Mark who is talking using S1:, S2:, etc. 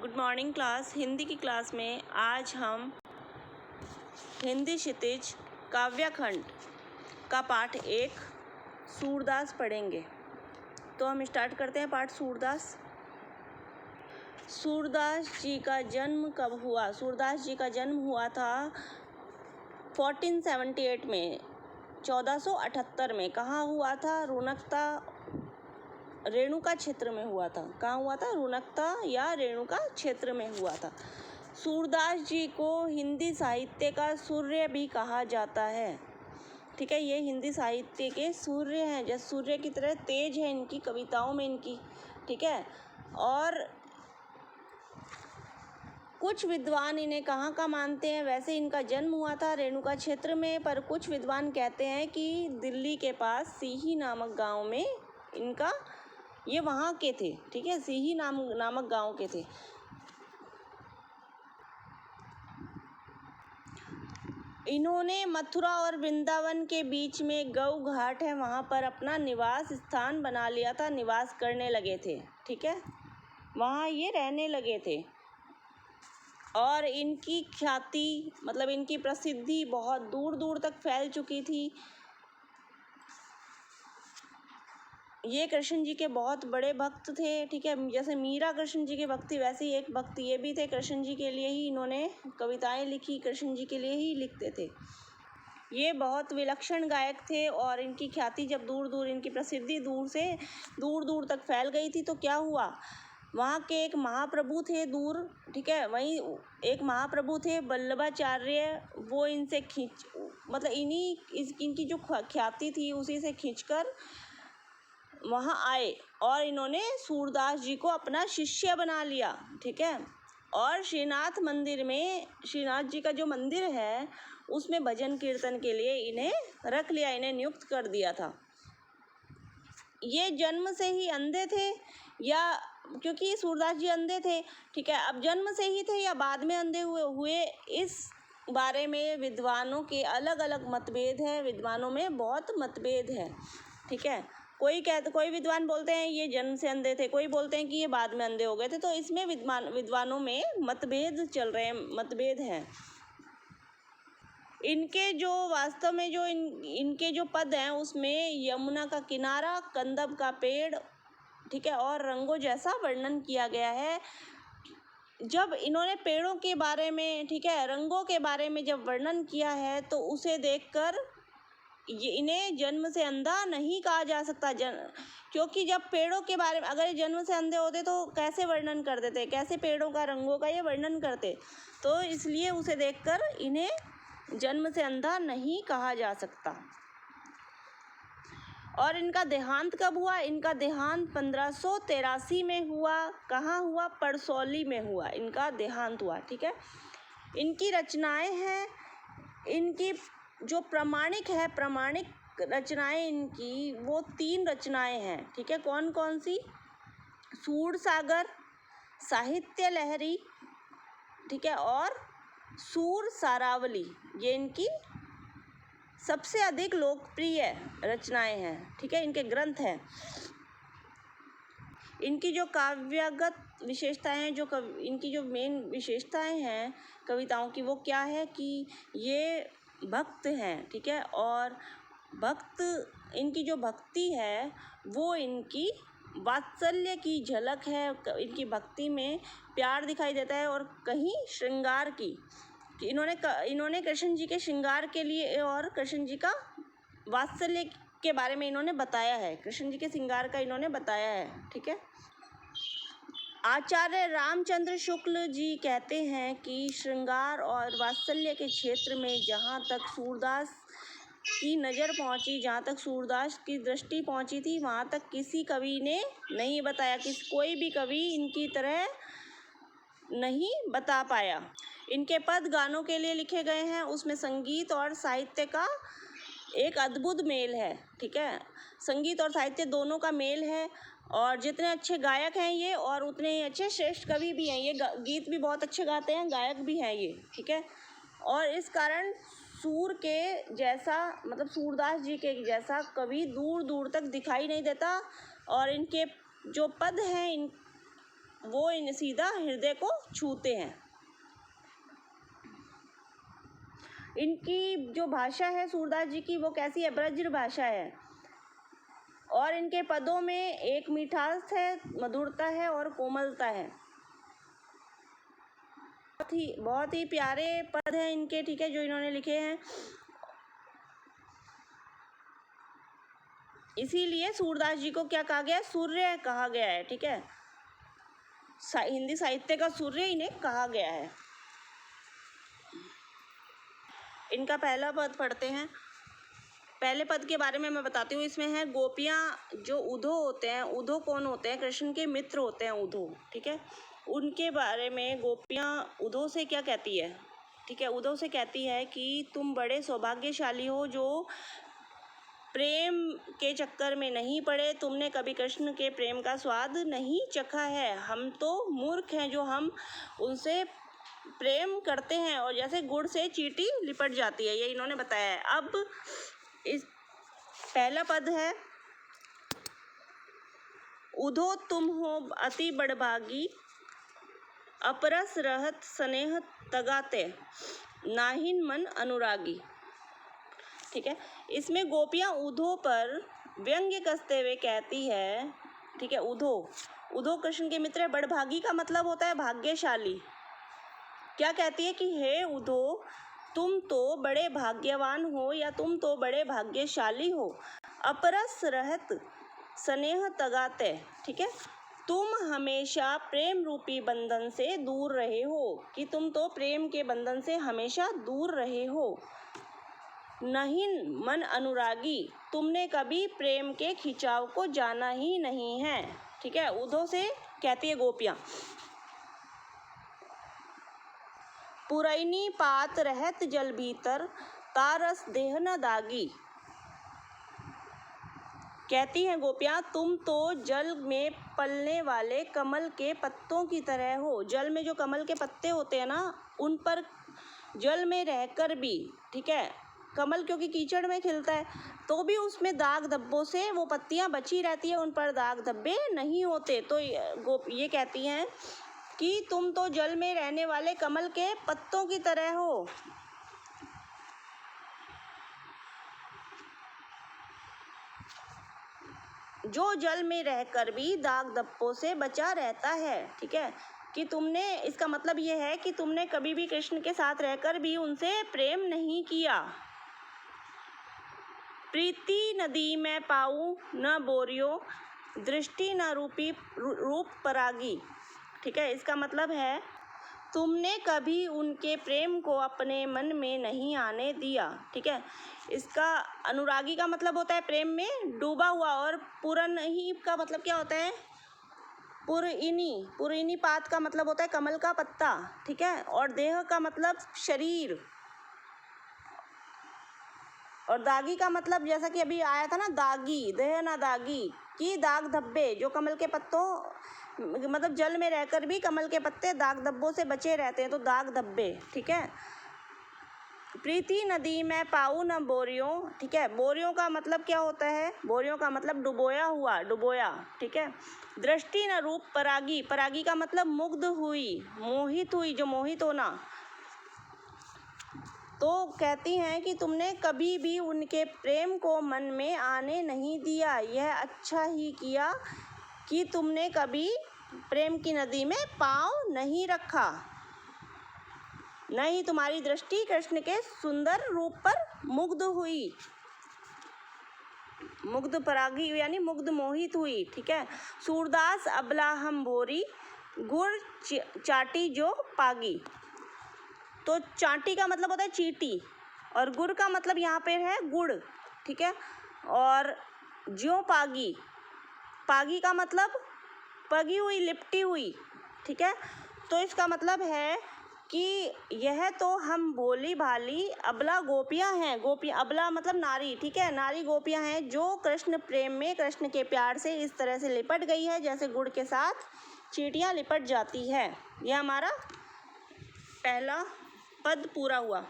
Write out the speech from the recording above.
S1: Good morning class. Hindi की class में आज हम हिंदी क्षितिज काव्यखंड का पाठ 1 सूरदास पढ़ेंगे। तो हम स्टार्ट करते हैं पाठ सूरदास। सूरदास जी का जन्म कब हुआ? सूरदास जी का जन्म हुआ था 1478 में, 1478 में। कहाँ हुआ था? रेणुका क्षेत्र में हुआ था। कहाँ हुआ था? रुनकता या रेणुका क्षेत्र में हुआ था। सूरदास जी को हिंदी साहित्य का सूर्य भी कहा जाता है। ठीक है, ये हिंदी साहित्य के सूर्य हैं, जैसे सूर्य की तरह तेज है इनकी कविताओं में इनकी। ठीक है, और कुछ विद्वान इन्हें कहाँ का मानते हैं? वैसे इनका जन्म हुआ था रेणुका क्षेत्र में, पर कुछ विद्वान कहते हैं कि दिल्ली के पास सीही नामक गांव में इनका, ये वहाँ के थे। ठीक है, सीही नामक गांव के थे। इन्होंने मथुरा और वृंदावन के बीच में गऊ घाट है, वहाँ पर अपना निवास स्थान बना लिया था, निवास करने लगे थे। ठीक है, वहाँ ये रहने लगे थे और इनकी ख्याति, मतलब इनकी प्रसिद्धि बहुत दूर दूर तक फैल चुकी थी। ये कृष्ण जी के बहुत बड़े भक्त थे। ठीक है, जैसे मीरा कृष्ण जी के भक्त थी, वैसे ही एक भक्त ये भी थे। कृष्ण जी के लिए ही इन्होंने कविताएं लिखी, कृष्ण जी के लिए ही लिखते थे। ये बहुत विलक्षण गायक थे और इनकी ख्याति जब दूर दूर, इनकी प्रसिद्धि दूर दूर तक फैल गई थी, तो क्या हुआ, वहाँ के एक महाप्रभु थे दूर। ठीक है, वहीं एक महाप्रभु थे वल्लभाचार्य, वो इनसे मतलब इनकी जो ख्याति थी उसी से खींचकर वहाँ आए और इन्होंने सूरदास जी को अपना शिष्य बना लिया। ठीक है, और श्रीनाथ मंदिर में, श्रीनाथ जी का जो मंदिर है उसमें भजन कीर्तन के लिए इन्हें रख लिया, इन्हें नियुक्त कर दिया था। ये जन्म से ही अंधे थे या, क्योंकि सूरदास जी अंधे थे। ठीक है, अब जन्म से ही थे या बाद में अंधे हुए, इस बारे में विद्वानों के अलग अलग मतभेद है। विद्वानों में बहुत मतभेद है। ठीक है, कोई विद्वान बोलते हैं ये जन्म से अंधे थे, कोई बोलते हैं कि ये बाद में अंधे हो गए थे। तो इसमें विद्वानों में मतभेद चल रहे हैं, मतभेद हैं। इनके जो वास्तव में जो इनके जो पद हैं उसमें यमुना का किनारा, कंदब का पेड़, ठीक है, और रंगों जैसा वर्णन किया गया है। जब इन्होंने पेड़ों के बारे में, ठीक है, रंगों के बारे में जब वर्णन किया है, तो उसे देखकर इन्हें जन्म से अंधा नहीं कहा जा सकता। क्योंकि जब पेड़ों के बारे में, अगर ये जन्म से अंधे होते तो कैसे वर्णन कर देते, कैसे पेड़ों का, रंगों का ये वर्णन करते? तो इसलिए उसे देखकर इन्हें जन्म से अंधा नहीं कहा जा सकता। और इनका देहांत कब हुआ? इनका देहांत 1583 में हुआ। कहाँ हुआ? परसौली में हुआ इनका देहांत हुआ। ठीक है, इनकी रचनाएं हैं, इनकी जो प्रामाणिक रचनाएं इनकी, वो 3 रचनाएं हैं। ठीक है, कौन कौन सी? सूरसागर, साहित्य लहरी, ठीक है, और सूर सारावली, ये इनकी सबसे अधिक लोकप्रिय रचनाएं हैं। ठीक है, इनके ग्रंथ हैं। इनकी जो काव्यगत विशेषताएं हैं, इनकी जो मेन विशेषताएं हैं कविताओं की, वो क्या है कि ये भक्त हैं। ठीक है, और इनकी जो भक्ति है वो इनकी वात्सल्य की झलक है। इनकी भक्ति में प्यार दिखाई देता है और कहीं श्रृंगार की। इन्होंने कृष्ण जी के श्रृंगार के लिए और कृष्ण जी का वात्सल्य के बारे में इन्होंने बताया है, कृष्ण जी के श्रृंगार का इन्होंने बताया है। ठीक है, आचार्य रामचंद्र शुक्ल जी कहते हैं कि श्रृंगार और वात्सल्य के क्षेत्र में जहाँ तक सूरदास की नज़र पहुँची, जहाँ तक सूरदास की दृष्टि पहुँची थी, वहाँ तक किसी कवि ने नहीं बताया, कोई भी कवि इनकी तरह नहीं बता पाया। इनके पद गानों के लिए लिखे गए हैं, उसमें संगीत और साहित्य का एक अद्भुत मेल है। ठीक है, संगीत और साहित्य दोनों का मेल है, और जितने अच्छे गायक हैं ये, और उतने ही अच्छे श्रेष्ठ कवि भी हैं ये। गीत भी बहुत अच्छे गाते हैं, गायक भी हैं ये। ठीक है, और इस कारण सूर के जैसा, मतलब सूरदास जी के जैसा कवि दूर दूर तक दिखाई नहीं देता। और इनके जो पद हैं वो इन सीधा हृदय को छूते हैं। इनकी जो भाषा है सूरदास जी की वो कैसी है, ब्रज भाषा है, और इनके पदों में एक मिठास है, मधुरता है और कोमलता है। बहुत ही प्यारे पद हैं इनके, ठीक है, जो इन्होंने लिखे हैं। इसीलिए सूरदास जी को क्या कहा गया है, सूर्य कहा गया है, ठीक है, हिंदी साहित्य का सूर्य इन्हें कहा गया है। इनका पहला पद पढ़ते हैं। पहले पद के बारे में मैं बताती हूँ। इसमें है गोपियाँ जो उधो होते हैं, उधो कौन होते हैं, कृष्ण के मित्र होते हैं उधो, ठीक है, उनके बारे में गोपियाँ उधो से क्या कहती है, ठीक है, उधो से कहती है कि तुम बड़े सौभाग्यशाली हो जो प्रेम के चक्कर में नहीं पड़े, तुमने कभी कृष्ण के प्रेम का स्वाद नहीं चखा है। हम तो मूर्ख हैं जो हम उनसे प्रेम करते हैं और जैसे गुड़ से चींटी लिपट जाती है, ये इन्होंने बताया है। अब इस पहला पद है, उधो तुम हो अति बड़भागी, अपरस रहत स्नेह तगाते, नाहिन मन अनुरागी, ठीक है। इसमें गोपियाँ उधो पर व्यंग्य कसते हुए कहती है, ठीक है, उधो, उधो कृष्ण के मित्र है। बड़भागी का मतलब होता है भाग्यशाली। क्या कहती है कि हे उधो, तुम तो बड़े भाग्यवान हो या तुम तो बड़े भाग्यशाली हो। अपरस रहत स्नेह तगाते, ठीक है, तुम हमेशा प्रेम रूपी बंधन से दूर रहे हो, कि तुम तो प्रेम के बंधन से हमेशा दूर रहे हो। नहीं मन अनुरागी, तुमने कभी प्रेम के खिंचाव को जाना ही नहीं है, ठीक है, उधो से कहती है गोपियाँ। पुरैनी पात रहत जल भीतर, तारस देह न दागी, कहती हैं गोपियाँ तुम तो जल में पलने वाले कमल के पत्तों की तरह हो। जल में जो कमल के पत्ते होते हैं ना, उन पर जल में रहकर भी, ठीक है, कमल क्योंकि कीचड़ में खिलता है तो भी उसमें दाग धब्बों से वो पत्तियां बची रहती है, उन पर दाग धब्बे नहीं होते। तो ये कहती हैं कि तुम तो जल में रहने वाले कमल के पत्तों की तरह हो। जो जल में रहकर भी दाग धब्बों से बचा रहता है, ठीक है, कि तुमने, इसका मतलब ये है कि तुमने कभी भी कृष्ण के साथ रहकर भी उनसे प्रेम नहीं किया। प्रीति नदी में पाऊँ न बोरियो, दृष्टि न रूप परागी, ठीक है, इसका मतलब है तुमने कभी उनके प्रेम को अपने मन में नहीं आने दिया, ठीक है। इसका अनुरागी का मतलब होता है प्रेम में डूबा हुआ, और पुरनही का मतलब क्या होता है, पुरैनी पात का मतलब होता है कमल का पत्ता, ठीक है, और देह का मतलब शरीर, और दागी का मतलब जैसा कि अभी आया था ना, दागी, देह ना दागी, कि दाग धब्बे जो कमल के पत्तों, मतलब जल में रहकर भी कमल के पत्ते दाग धब्बों से बचे रहते हैं, तो दाग धब्बे, ठीक है। प्रीति नदी में पाऊ न बोरियों, ठीक है, बोरियों का मतलब क्या होता है, बोरियों का मतलब डुबोया हुआ, डुबोया, ठीक है। दृष्टि न रूप परागी, परागी का मतलब मुग्ध हुई, मोहित हुई, जो मोहित होना। तो कहती हैं कि तुमने कभी भी उनके प्रेम को मन में आने नहीं दिया। यह अच्छा ही किया कि तुमने कभी प्रेम की नदी में पाँव नहीं रखा। नहीं तुम्हारी दृष्टि कृष्ण के सुंदर रूप पर मुग्ध हुई, मुग्ध परागी यानी मुग्ध मोहित हुई, ठीक है। सूरदास अबला हम भोरी, गुड़ चाटी जो पागी। तो चाटी का मतलब होता है चींटी, और गुड़ का मतलब यहाँ पे है गुड़, ठीक है, और ज्यों पागी, पागी का मतलब पगी हुई, लिपटी हुई, ठीक है। तो इसका मतलब है कि यह तो हम भोली भाली अबला गोपियाँ हैं, गोपियाँ, अबला मतलब नारी, ठीक है, नारी गोपियाँ हैं जो कृष्ण प्रेम में, कृष्ण के प्यार से इस तरह से लिपट गई है जैसे गुड़ के साथ चींटियाँ लिपट जाती है। यह हमारा पहला पद पूरा हुआ।